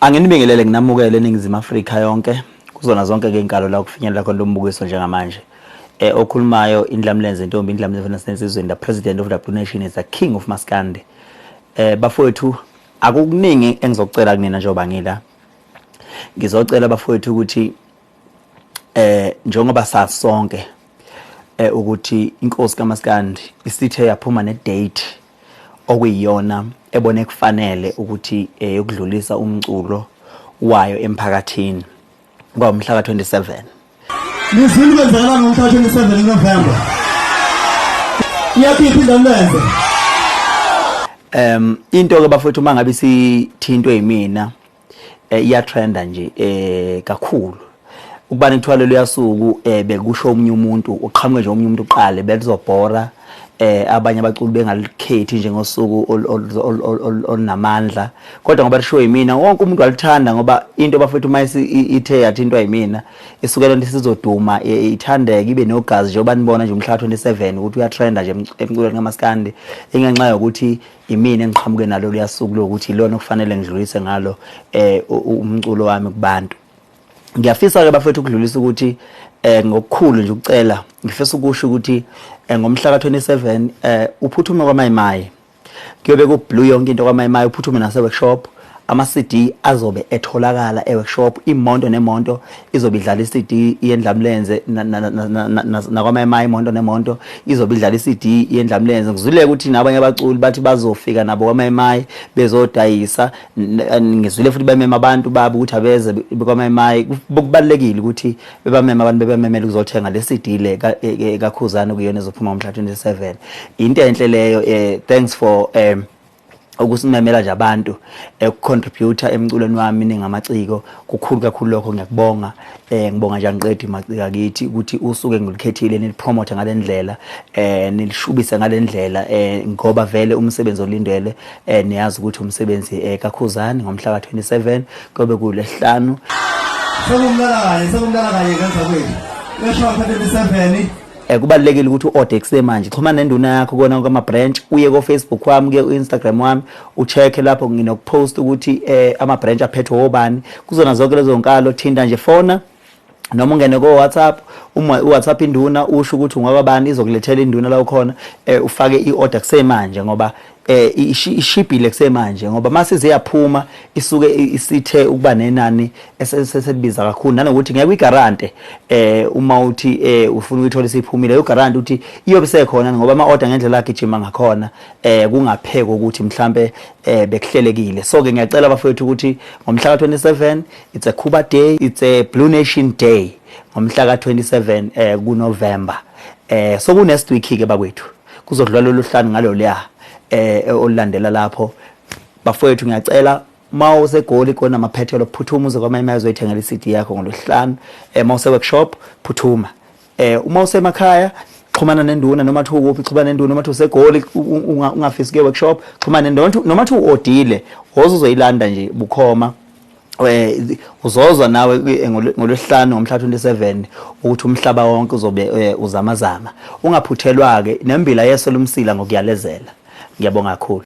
Anginibingelele nginamukele eNingizimu Afrika yonke kuzona zonke ke inkalo la kufinyelela khona lo mbukiso njengamanje. Okhulumayo indlamlenze intombi indlamlenze nasensizweni, the president of the Blue Nation is the king of Maskandi. Bafowethu akukuningi engizocela kunina njengoba ngila. Ngizocela bafowethu ukuthi njengoba sasonke ukuthi inkosi kaMaskandi isithe yaphuma ne date okuyiyona ebone kufanele ukuthi yokudlulisa umculo wayo emphakathini ngomhla ka-27. Nizini kwenzakala ngomhla ka-27 November. Iyaphipha indlamlenze. Into ke bafowethu mangabe sithintwe yimina iyatrenda nje kakhulu. Ukuba ngithwale lo yasuku bekusho omunye umuntu uqhamuke nje omunye umuntu uqale belizobhora abanye abaculi bengalikhethi njengosuku olunamandla, kodwa ngoba lisho yimina wonke umuntu walithanda ngoba into bafethu mayisi ithe yathintwa yimina isukela nje sizoduma ithandeke ibe nogazi njengoba nibona nje umhla 27 ukuthi uyatrenda nje emculweni kaMaskandi ingenxa yokuthi imina engiqhamuke nalo liyasuku lokuthi ilona okufanele ngidlulise ngalo umculo wami kubantu. Ngiyafisa ke bafethu ukudlulisa ukuthi ngokukhulu nje ukucela ngifisa ukusho ukuthi ngomhla ka-27 uphuthume kwaMayimayi kuyobe kublue yonke into kwaMayimayi, uphuthume nase workshop. Ama-CD azobe etholakala e-workshop, imonto nemonto izobe idlala i-CD yendlamlenze nakwaMayimayi imonto nemonto izobe idlala i-CD yendlamlenze. Ngizwile ukuthi nabanye abaculi bathi bazofika nabo kwaMayimayi bezodayisa, ngizwile futhi bemema abantu babo ukuthi abeze kwaMayimayi. Kubalulekile ukuthi bebamema abantu bebamemele ukuzothenga le CD le kaKhuzani kuyona ezophuma ngomhla 27. Into enhle leyo. Thanks for ukusimemela nje abantu ukucontributor emculweni wami ningamaciko kukhulu kakhulu lokho ngiyakubonga. Ngibonga nje angiqedi macika kithi ukuthi usuke ngilikhethile nilipromote ngalendlela nilishubise ngalendlela ngoba vele umsebenzi olindele niyazi ukuthi umsebenzi kaKhuzani ngomhla ka-27 kobe kuLesihlanu. Sekumlala kanye kanza kwethu lesho ka-27. Kubalulekile ukuthi u-order kusemanje, xhumana nenduna yakho kona kwama-branch, uye ko-Facebook wami ke u-Instagram wami ucheck lapho nginokupost ukuthi ama-branch aphethwe obani kuzona zonke lezo nkalo. Thinta nje fona noma ungene ko-WhatsApp, uWhatsApp induna usho ukuthi ungwabani izokulethela induna la ukhona. Ufake i-order kusemanje ngoba ishibhile kusemanje ngoba mase yaphuma isuke isithe ukuba nenani eselibiza kakhulu, nanokuthi ngeke uyigarante uma uthi ufuna ukuyithola isiphumile uyigarante ukuthi iyobe sekhona ngoba ama-order ngendlela agijima ngakhona kungapheko ukuthi mhlambe bekuhlelekile. So ke ngiyacela bafowethu ukuthi ngomhla ka-27 it's a Kuba Day, it's a Blue Nation Day ngomhla ka-27 kuNovember. So ku next week ke bakwethu kuzodlala lohlanu ngalo leya olandela lapho. Bafowethu ngiyacela mawuse egoli kona amaphethelo phuthuma uze kwaMayimayi uzoyithengela i-CD yakho ngolosihlanu. Mawuse workshop phuthuma. Uma usemakhaya xhumana nenduna nomathi ukuphi, xhumana nenduna noma thi usegoli ungafisi ke workshop, xhumana nenduna noma thi uodile ozoyilanda nje bukhoma. Uzozwa nawe ngolosihlanu ngomhla 27 ukuthi umhlaba wonke uzobe uzamazama. Ungaphuthelwa ke nembila yeso lumsila ngokuyalezela. Ngiyabonga kakhulu.